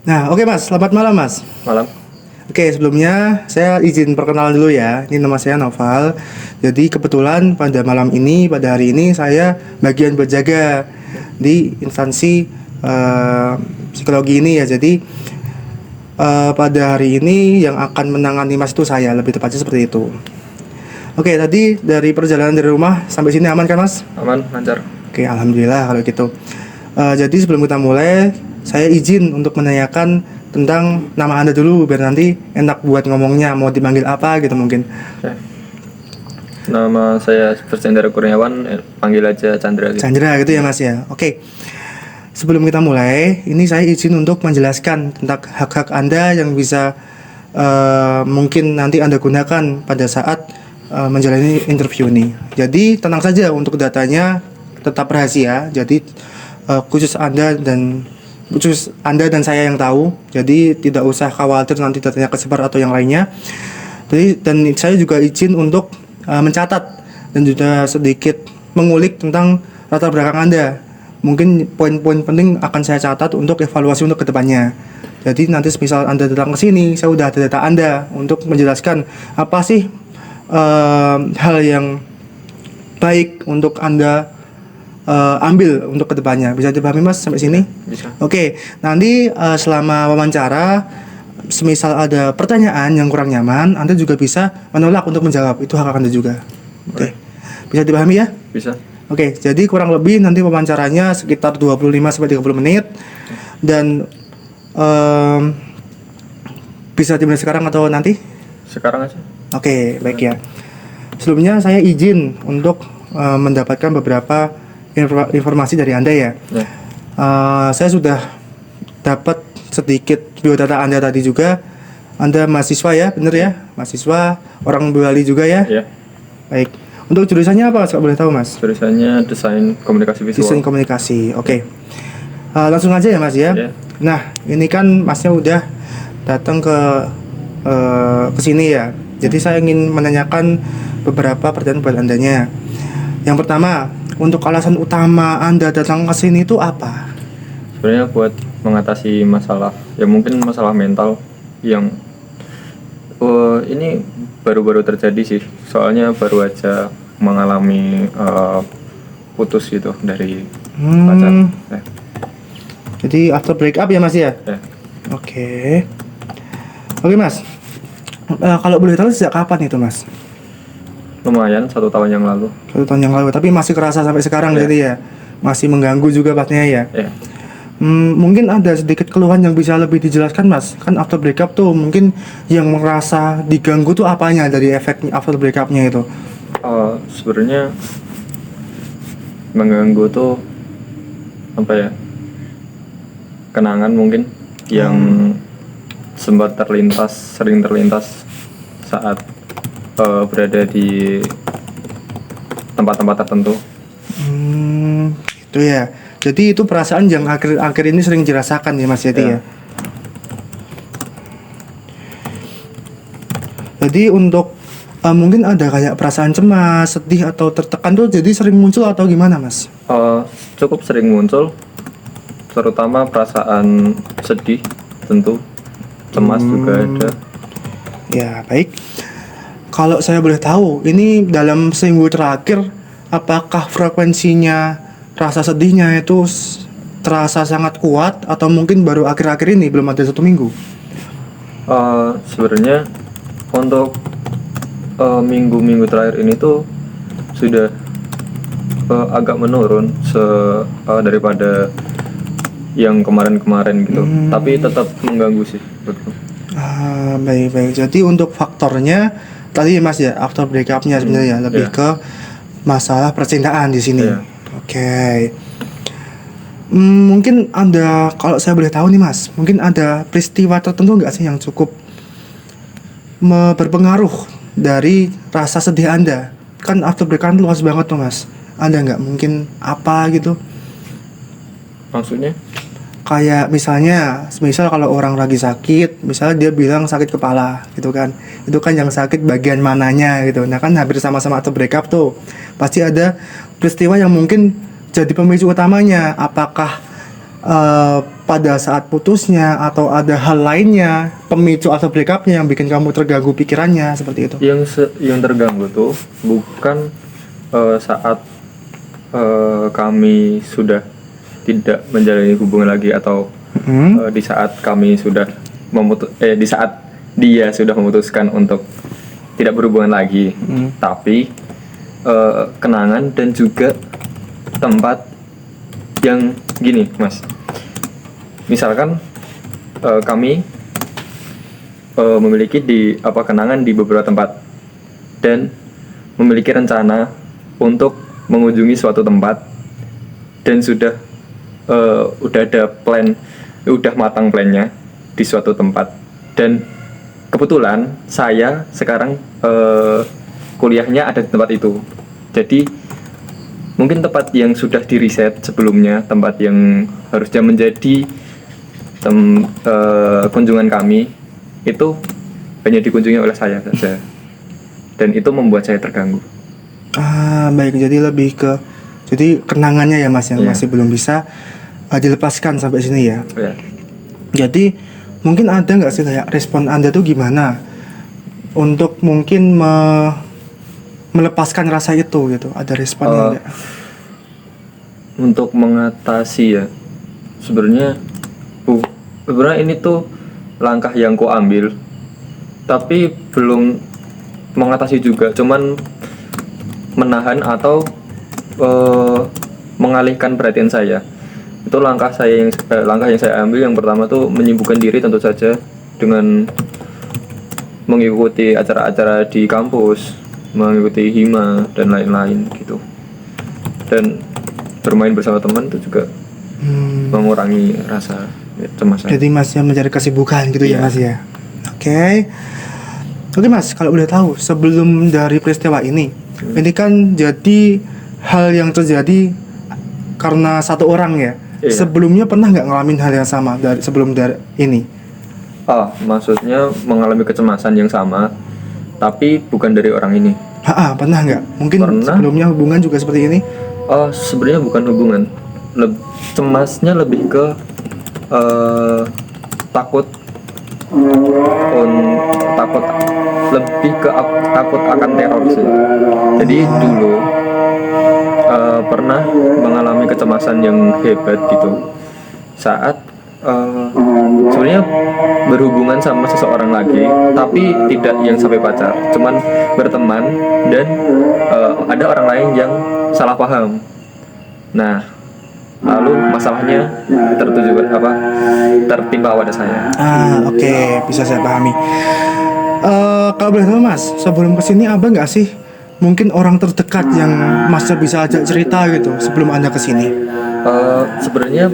Nah, oke Mas, selamat malam Mas. Malam. Oke, sebelumnya saya izin perkenalan dulu ya. Ini nama saya Noval. Jadi kebetulan pada malam ini, pada hari ini saya bagian berjaga di instansi psikologi ini ya. Jadi pada hari ini yang akan menangani Mas itu saya, lebih tepatnya seperti itu. Oke, tadi dari perjalanan dari rumah sampai sini aman kan Mas? Aman, lancar. Oke, alhamdulillah kalau gitu. Jadi sebelum kita mulai, saya izin untuk menanyakan tentang nama Anda dulu biar nanti enak buat ngomongnya, mau dipanggil apa gitu mungkin. Oke. Nama saya Bercendera Kurniawan, panggil aja Chandra gitu. Chandra gitu ya Mas ya. Oke. Sebelum kita mulai, ini saya izin untuk menjelaskan tentang hak-hak Anda yang bisa mungkin nanti Anda gunakan pada saat menjalani interview ini. Jadi tenang saja untuk datanya tetap rahasia. Jadi khusus Anda dan saya yang tahu. Jadi tidak usah khawatir nanti datanya kesebar atau yang lainnya. Jadi dan saya juga izin untuk mencatat dan juga sedikit mengulik tentang latar belakang Anda. Mungkin poin-poin penting akan saya catat untuk evaluasi untuk kedepannya. Jadi nanti misal Anda datang ke sini, saya udah ada data Anda untuk menjelaskan apa sih hal yang baik untuk Anda ambil untuk kedepannya. Bisa dipahami Mas sampai sini? Bisa. Oke, nanti selama wawancara, semisal ada pertanyaan yang kurang nyaman, Anda juga bisa menolak untuk menjawab. Itu hak Anda juga. Oke. Bisa dipahami ya? Bisa. Oke, jadi kurang lebih nanti wawancaranya sekitar 25-30 menit. Dan bisa dimulai sekarang atau nanti? Sekarang aja. Oke, baik ya. Sebelumnya saya izin untuk mendapatkan beberapa informasi dari Anda ya. Ya. Saya sudah dapat sedikit biodata Anda tadi juga. Anda mahasiswa ya, bener ya? Mahasiswa, orang Bali juga ya? Ya. Baik. Untuk jurusannya apa, kalau boleh tahu Mas? Jurusannya Desain Komunikasi Visual. Desain komunikasi, oke. Langsung aja ya Mas ya. Ya. Nah, ini kan Masnya udah datang ke sini ya. Jadi saya ingin menanyakan beberapa pertanyaan buat Andanya. Yang pertama, untuk alasan utama Anda datang ke sini itu apa? Sebenarnya buat mengatasi masalah, ya mungkin masalah mental yang ini baru-baru terjadi sih. Soalnya baru aja mengalami putus gitu dari pacar. Ya. Jadi after break up ya Mas ya? Ya. Oke. Oke Mas. Kalau boleh tahu sejak kapan itu Mas? Lumayan 1 tahun yang lalu. 1 tahun yang lalu, tapi masih kerasa sampai sekarang Ya. jadi ya? Masih mengganggu juga pastinya ya? Ya. Mungkin ada sedikit keluhan yang bisa lebih dijelaskan Mas. Kan after breakup tuh mungkin yang merasa diganggu tuh apanya dari efek after breakupnya itu? Sebenarnya mengganggu tuh apa ya, kenangan mungkin yang sempat sering terlintas saat berada di tempat-tempat tertentu. Itu ya. Jadi itu perasaan yang akhir-akhir ini sering dirasakan ya Mas jadi ya. Jadi untuk mungkin ada kayak perasaan cemas, sedih atau tertekan tuh jadi sering muncul atau gimana Mas? Cukup sering muncul, terutama perasaan sedih tentu, cemas juga ada. Ya baik. Kalau saya boleh tahu, ini dalam seminggu terakhir, apakah frekuensinya rasa sedihnya itu terasa sangat kuat atau mungkin baru akhir-akhir ini belum ada 1 minggu? Sebenarnya untuk minggu-minggu terakhir ini tuh sudah agak menurun daripada yang kemarin-kemarin gitu. Tapi tetap mengganggu sih. Baik-baik. Jadi untuk faktornya tadi Mas ya after breakupnya sebenarnya lebih ke masalah percintaan di sini. Oke. Mungkin ada, kalau saya boleh tahu nih Mas, mungkin ada peristiwa tertentu nggak sih yang cukup berpengaruh dari rasa sedih Anda? Kan after breakup luas banget tuh Mas. Ada nggak mungkin apa gitu? Maksudnya? Kayak misal kalau orang lagi sakit, misalnya dia bilang sakit kepala gitu kan, itu kan yang sakit bagian mananya gitu. Nah kan hampir sama-sama atau breakup tuh pasti ada peristiwa yang mungkin jadi pemicu utamanya. Apakah pada saat putusnya atau ada hal lainnya pemicu atau breakupnya yang bikin kamu terganggu pikirannya seperti itu? Yang terganggu tuh bukan saat kami sudah tidak menjalani hubungan lagi atau di saat kami sudah di saat dia sudah memutuskan untuk tidak berhubungan lagi, tapi kenangan dan juga tempat yang gini, Mas. Misalkan kami memiliki kenangan di beberapa tempat dan memiliki rencana untuk mengunjungi suatu tempat dan udah ada plan, udah matang plannya di suatu tempat, dan kebetulan saya sekarang kuliahnya ada di tempat itu. Jadi mungkin tempat yang sudah di riset sebelumnya, tempat yang harusnya menjadi kunjungan kami itu hanya dikunjungi oleh saya saja, dan itu membuat saya terganggu. Baik, jadi lebih ke kenangannya ya Mas yang Iya. masih belum bisa dilepaskan sampai sini ya. Ya. Jadi mungkin ada nggak sih kayak respon Anda tuh gimana untuk mungkin melepaskan rasa itu gitu? Ada responnya nggak? Untuk mengatasi ya, sebenarnya ini tuh langkah yang ku ambil, tapi belum mengatasi juga, cuman menahan atau mengalihkan perhatian saya. Itu langkah yang saya ambil. Yang pertama tuh menyibukkan diri tentu saja dengan mengikuti acara-acara di kampus, mengikuti hima dan lain-lain gitu. Dan bermain bersama teman itu juga mengurangi rasa cemas saya. Jadi Mas yang mencari kesibukan gitu ya Iya. Mas ya. Oke Mas, kalau boleh tahu sebelum dari peristiwa ini kan jadi hal yang terjadi karena satu orang ya. Iya. Sebelumnya pernah nggak ngalamin hal yang sama sebelum dari ini? Maksudnya mengalami kecemasan yang sama, tapi bukan dari orang ini. Pernah nggak? Mungkin Pernah. sebelumnya hubungan juga seperti ini? Sebenarnya bukan hubungan. Cemasnya lebih ke takut takut akan teror sih. Jadi dulu pernah mengalami kecemasan yang hebat gitu saat sebenarnya berhubungan sama seseorang lagi, tapi tidak yang sampai pacar, cuman berteman, dan ada orang lain yang salah paham. Nah, lalu masalahnya tertimpa pada saya. Oke, bisa saya pahami. Kalau boleh tahu Mas, sebelum kesini Abang nggak sih mungkin orang terdekat yang Mas bisa ajak cerita gitu sebelum Anda kesini? Sebenarnya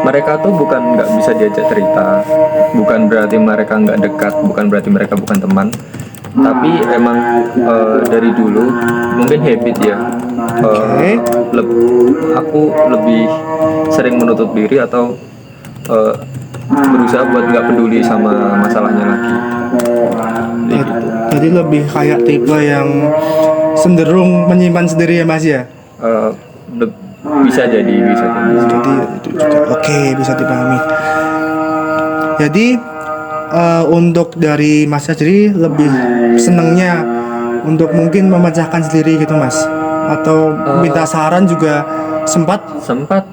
mereka tuh bukan nggak bisa diajak cerita, bukan berarti mereka nggak dekat, bukan berarti mereka bukan teman, tapi emang dari dulu mungkin habit ya. Aku lebih sering menutup diri atau berusaha buat nggak peduli sama masalahnya lagi. Jadi lebih kayak tipe yang cenderung menyimpan sendiri ya Mas ya? Bisa jadi. Jadi itu juga oke, bisa dipahami. Jadi untuk dari Mas sendiri lebih senengnya untuk mungkin memecahkan sendiri gitu Mas? Atau minta saran juga sempat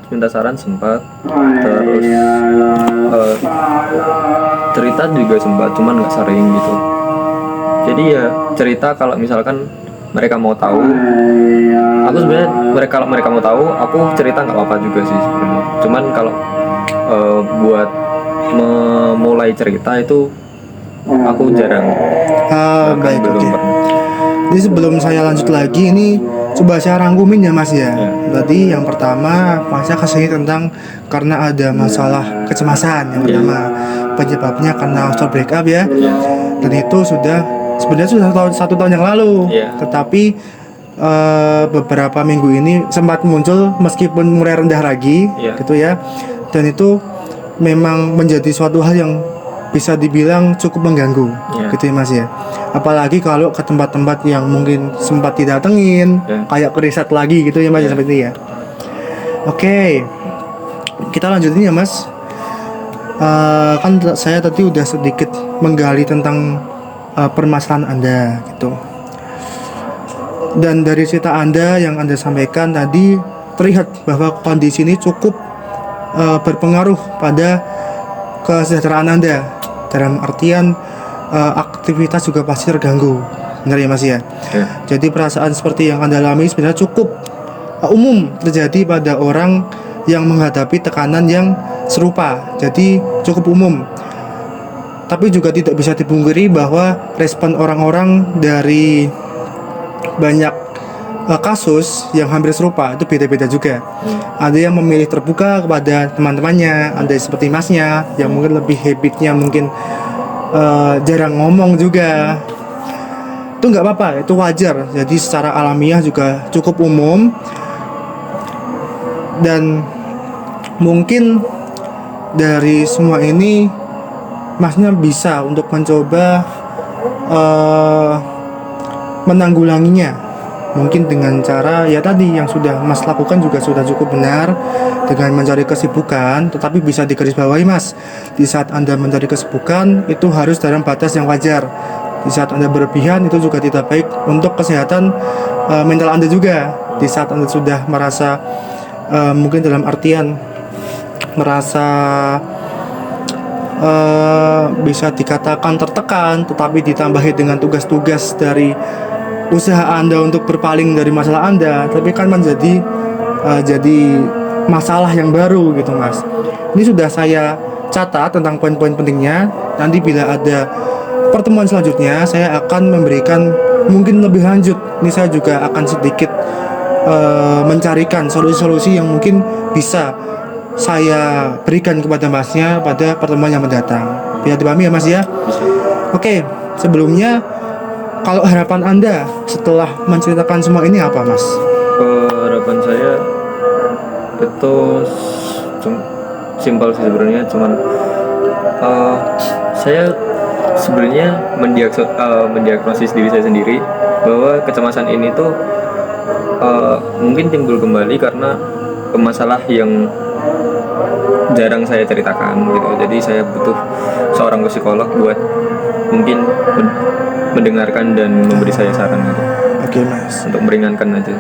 minta saran, terus cerita juga sempat, cuman nggak sering gitu. Jadi ya cerita kalau misalkan mereka mau tahu. Aku sebenarnya kalau mereka mau tahu, aku cerita nggak apa-apa juga sih sebenarnya. Cuman kalau buat memulai cerita itu aku jarang. Baik, belum oke. pernah. Jadi sebelum saya lanjut lagi ini coba saya rangkumin ya Mas ya. Ya. Berarti yang pertama Masnya kesini tentang karena ada masalah kecemasan. Yang pertama penyebabnya karena after break up ya. Dan itu sebenarnya sudah satu tahun yang lalu. Tetapi beberapa minggu ini sempat muncul meskipun mulai rendah lagi gitu ya. Dan itu memang menjadi suatu hal yang bisa dibilang cukup mengganggu gitu ya Mas ya. Apalagi kalau ke tempat-tempat yang mungkin sempat didatengin, kayak ke riset lagi gitu ya Mas seperti itu ya. Oke. Kita lanjutin ya Mas. Kan saya tadi udah sedikit menggali tentang permasalahan Anda gitu. Dan dari cerita Anda yang Anda sampaikan tadi terlihat bahwa kondisi ini cukup berpengaruh pada kesejahteraan Anda. Dalam artian aktivitas juga pasti terganggu. Benar ya Mas ya? Ya. Jadi perasaan seperti yang Anda alami sebenarnya cukup umum terjadi pada orang yang menghadapi tekanan yang serupa. Jadi cukup umum. Tapi juga tidak bisa dipungkiri bahwa respon orang-orang dari banyak kasus yang hampir serupa itu beda-beda juga. Ada yang memilih terbuka kepada teman-temannya, ada seperti Masnya yang mungkin lebih habitnya mungkin jarang ngomong juga. Itu nggak apa-apa, itu wajar. Jadi secara alamiah juga cukup umum. Dan mungkin dari semua ini Masnya bisa untuk mencoba menanggulanginya, mungkin dengan cara ya tadi yang sudah Mas lakukan juga sudah cukup benar, dengan mencari kesibukan. Tetapi bisa digarisbawahi Mas, di saat Anda mencari kesibukan itu harus dalam batas yang wajar. Di saat Anda berlebihan itu juga tidak baik untuk kesehatan mental Anda juga. Di saat Anda sudah merasa mungkin dalam artian merasa bisa dikatakan tertekan, tetapi ditambahi dengan tugas-tugas dari usaha Anda untuk berpaling dari masalah Anda, tapi kan menjadi jadi masalah yang baru gitu Mas. Ini sudah saya catat tentang poin-poin pentingnya. Nanti bila ada pertemuan selanjutnya saya akan memberikan mungkin lebih lanjut. Ini saya juga akan sedikit mencarikan solusi-solusi yang mungkin bisa saya berikan kepada Masnya pada pertemuan yang mendatang. Biar dipahami ya Mas ya. Oke, sebelumnya kalau harapan Anda setelah menceritakan semua ini apa Mas? Harapan saya itu simpel sih sebenarnya, cuman saya sebenarnya mendiagnosis diri saya sendiri bahwa kecemasan ini tuh mungkin timbul kembali karena masalah yang jarang saya ceritakan gitu. Jadi saya butuh seorang psikolog buat mungkin mendengarkan dan memberi saya saran gitu. Oke Mas. Untuk meringankan aja.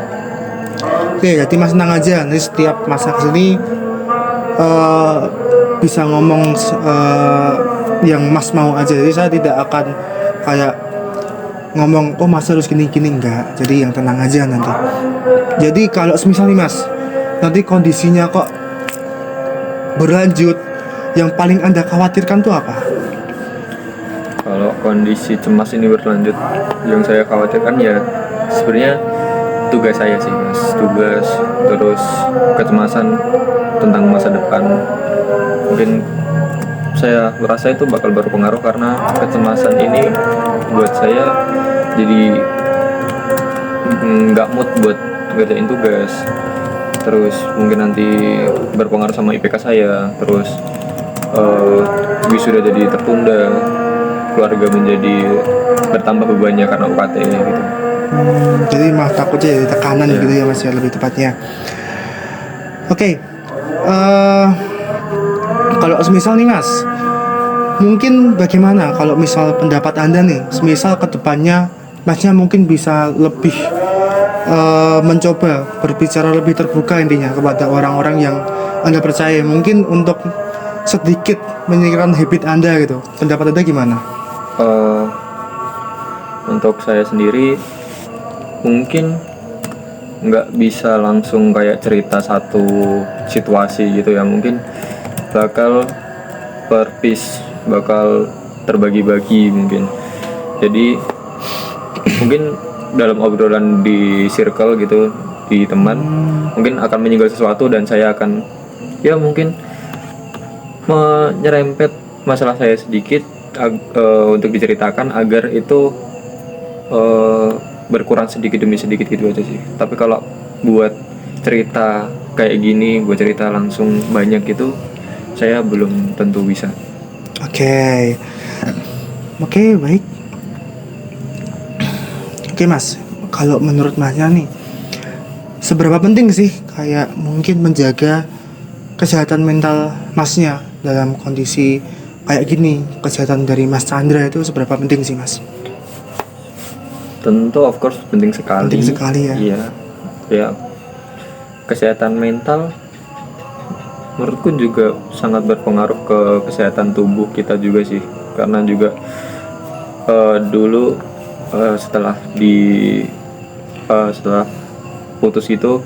Oke, jadi Mas tenang aja. Nanti setiap masa kesini bisa ngomong yang Mas mau aja. Jadi saya tidak akan kayak ngomong oh Mas harus gini-gini, enggak. Jadi yang tenang aja nanti. Jadi kalau semisal nih Mas, nanti kondisinya kok berlanjut, yang paling Anda khawatirkan tuh apa? Kalau kondisi cemas ini berlanjut, yang saya khawatirkan ya sebenarnya tugas saya sih Mas. Tugas, terus kecemasan tentang masa depan. Mungkin saya merasa itu bakal berpengaruh karena kecemasan ini buat saya jadi nggak mood buat ngerjain tugas. Terus mungkin nanti berpengaruh sama IPK saya. Terus wisuda jadi tertunda, keluarga menjadi bertambah bebannya karena UKT gitu. Jadi mah takutnya jadi tekanan gitu ya Mas ya, lebih tepatnya. Oke, kalau semisal nih Mas, mungkin bagaimana kalau misal pendapat Anda nih, semisal kedepannya Masnya mungkin bisa lebih mencoba berbicara lebih terbuka intinya kepada orang-orang yang Anda percaya, mungkin untuk sedikit menyingkirkan habit Anda gitu. Pendapat Anda gimana? Untuk saya sendiri mungkin nggak bisa langsung kayak cerita satu situasi gitu ya, mungkin bakal per piece, bakal terbagi-bagi mungkin. Jadi mungkin dalam obrolan di circle gitu, di teman, mungkin akan menyinggung sesuatu dan saya akan ya mungkin menyerempet masalah saya sedikit untuk diceritakan agar itu berkurang sedikit demi sedikit gitu aja sih. Tapi kalau buat cerita kayak gini, buat cerita langsung banyak gitu, saya belum tentu bisa. Oke, baik. Oke Mas, kalau menurut Masnya nih, seberapa penting sih kayak mungkin menjaga kesehatan mental Masnya dalam kondisi kayak gini, kesehatan dari Mas Chandra itu seberapa penting sih Mas? Tentu of course penting sekali. Penting sekali ya. Iya. Ya. Kesehatan mental menurutku juga sangat berpengaruh ke kesehatan tubuh kita juga sih. Karena juga dulu setelah putus itu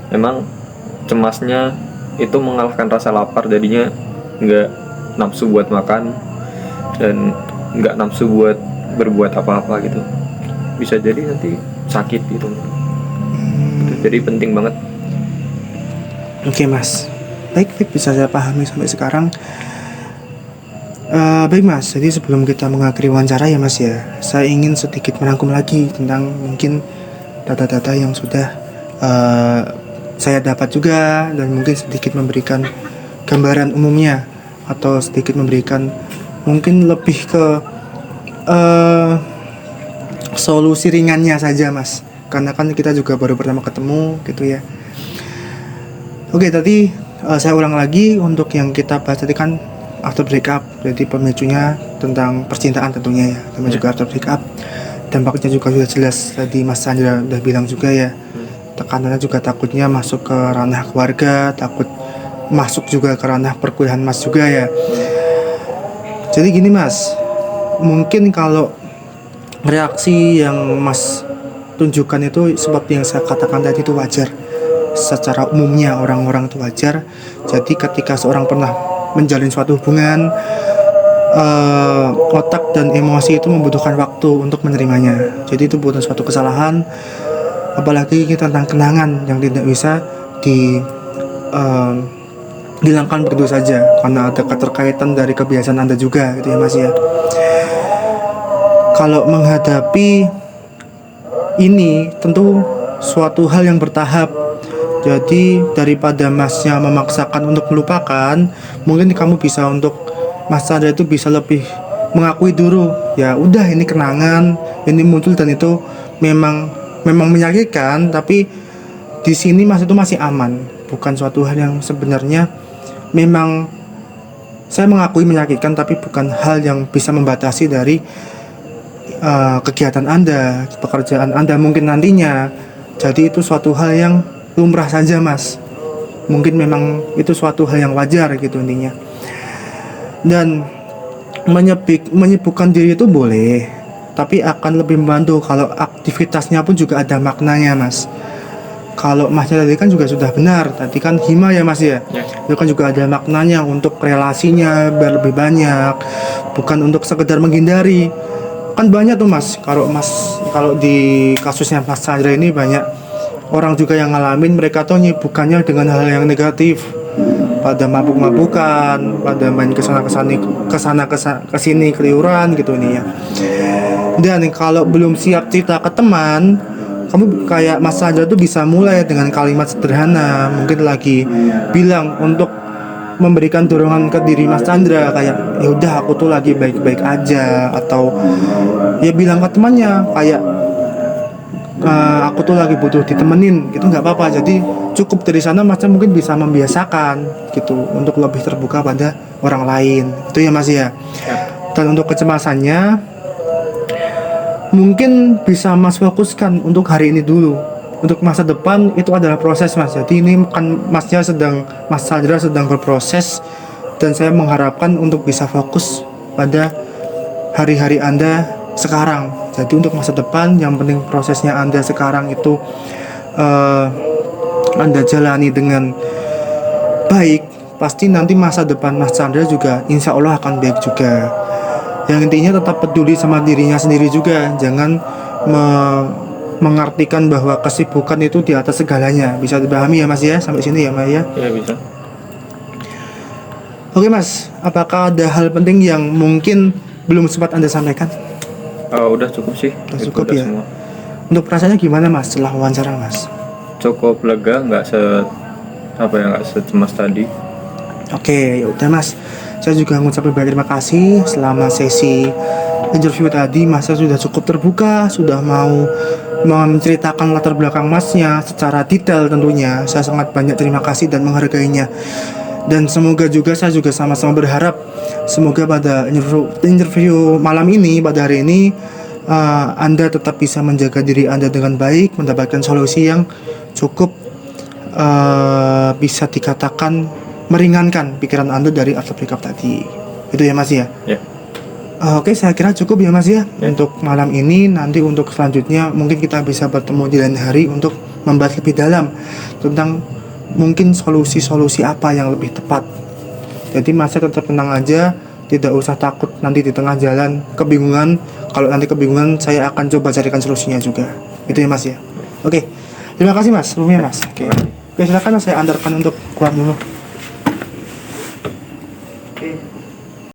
emang cemasnya itu mengalahkan rasa lapar, jadinya nggak nafsu buat makan dan nggak nafsu buat berbuat apa-apa gitu. Bisa jadi nanti sakit gitu. Jadi penting banget. Oke Mas, baik bisa saya pahami sampai sekarang. Baik Mas, jadi sebelum kita mengakhiri wawancara ya Mas ya, saya ingin sedikit merangkum lagi tentang mungkin data-data yang sudah saya dapat juga, dan mungkin sedikit memberikan gambaran umumnya atau sedikit memberikan mungkin lebih ke solusi ringannya saja Mas, karena kan kita juga baru pertama ketemu gitu ya. Oke, tadi saya ulang lagi untuk yang kita bahas tadi kan after breakup, jadi pemicunya tentang percintaan tentunya ya, dan juga after breakup. Dampaknya juga sudah jelas tadi Mas Chandra udah bilang juga ya. Tekanannya juga takutnya masuk ke ranah keluarga, takut masuk juga ke ranah perkuliahan Mas juga ya. Jadi gini Mas, mungkin kalau reaksi yang Mas tunjukkan itu seperti yang saya katakan tadi itu wajar. Secara umumnya orang-orang itu wajar. Jadi ketika seorang pernah menjalin suatu hubungan, otak dan emosi itu membutuhkan waktu untuk menerimanya. Jadi itu bukan suatu kesalahan, apalagi tentang kenangan yang tidak bisa dihilangkan begitu saja, karena ada keterkaitan dari kebiasaan Anda juga gitu ya Mas ya. Kalau menghadapi ini tentu suatu hal yang bertahap. Jadi daripada Masnya memaksakan untuk melupakan, mungkin kamu bisa untuk Mas Chandra itu bisa lebih mengakui dulu, ya udah ini kenangan, ini muncul dan itu memang menyakitkan, tapi di sini Mas itu masih aman. Bukan suatu hal yang sebenarnya memang saya mengakui menyakitkan, tapi bukan hal yang bisa membatasi dari kegiatan Anda, pekerjaan Anda mungkin nantinya. Jadi itu suatu hal yang lumrah saja Mas. Mungkin memang itu suatu hal yang wajar gitu intinya. Dan menyibukkan diri itu boleh, tapi akan lebih membantu kalau aktivitasnya pun juga ada maknanya Mas. Kalau Masnya tadi kan juga sudah benar, tadi kan hima ya Mas ya. Itu kan juga ada maknanya untuk relasinya biar lebih banyak, bukan untuk sekedar menghindari. Kan banyak tuh Mas, kalau di kasusnya Mas Chandra ini banyak orang juga yang ngalamin, mereka tuh nyibukannya dengan hal yang negatif, pada mabuk-mabukan, pada main kesana kesini keliuran gitu nih ya. Dan kalau belum siap cerita ke teman, kamu kayak Mas Chandra tuh bisa mulai dengan kalimat sederhana, mungkin lagi bilang untuk memberikan dorongan ke diri Mas Chandra, kayak ya udah aku tuh lagi baik-baik aja, atau ya bilang ke temannya kayak aku tuh lagi butuh ditemenin gitu, nggak apa-apa. Jadi cukup dari sana Masnya mungkin bisa membiasakan gitu untuk lebih terbuka pada orang lain itu ya Mas ya. Dan untuk kecemasannya mungkin bisa Mas fokuskan untuk hari ini dulu. Untuk masa depan itu adalah proses Mas. Jadi ini kan Mas Chandra sedang berproses, dan saya mengharapkan untuk bisa fokus pada hari-hari Anda sekarang. Jadi untuk masa depan yang penting prosesnya Anda sekarang itu Anda jalani dengan baik, pasti nanti masa depan Mas Chandra juga insya Allah akan baik juga. Yang intinya tetap peduli sama dirinya sendiri juga, jangan mengartikan bahwa kesibukan itu di atas segalanya. Bisa dipahami ya Mas ya, sampai sini ya Mas ya? Ya bisa. Oke Mas, apakah ada hal penting yang mungkin belum sempat Anda sampaikan? Udah cukup sih. Udah Itu cukup udah ya. semua. Untuk perasaannya gimana Mas setelah wawancara Mas? Cukup lega, nggak secemas tadi. Oke, ya udah Mas. Saya juga mengucapkan banyak terima kasih selama sesi interview tadi. Mas sudah cukup terbuka, sudah mau menceritakan latar belakang Masnya secara detail tentunya. Saya sangat banyak terima kasih dan menghargainya. Dan semoga juga saya juga sama-sama berharap semoga pada interview malam ini, pada hari ini, Anda tetap bisa menjaga diri Anda dengan baik, mendapatkan solusi yang cukup bisa dikatakan meringankan pikiran Anda dari after breakup tadi. Itu ya Mas ya? Ya. Oke, saya kira cukup ya Mas ya untuk malam ini. Nanti untuk selanjutnya mungkin kita bisa bertemu di lain hari untuk membahas lebih dalam tentang mungkin solusi-solusi apa yang lebih tepat. Jadi Mas tetap tenang aja, tidak usah takut nanti di tengah jalan kebingungan. Kalau nanti kebingungan, saya akan coba carikan solusinya juga. Itu ya Mas ya. Oke, terima kasih Mas sebelumnya Mas. Oke, silakan Mas, saya antarkan untuk keluar dulu.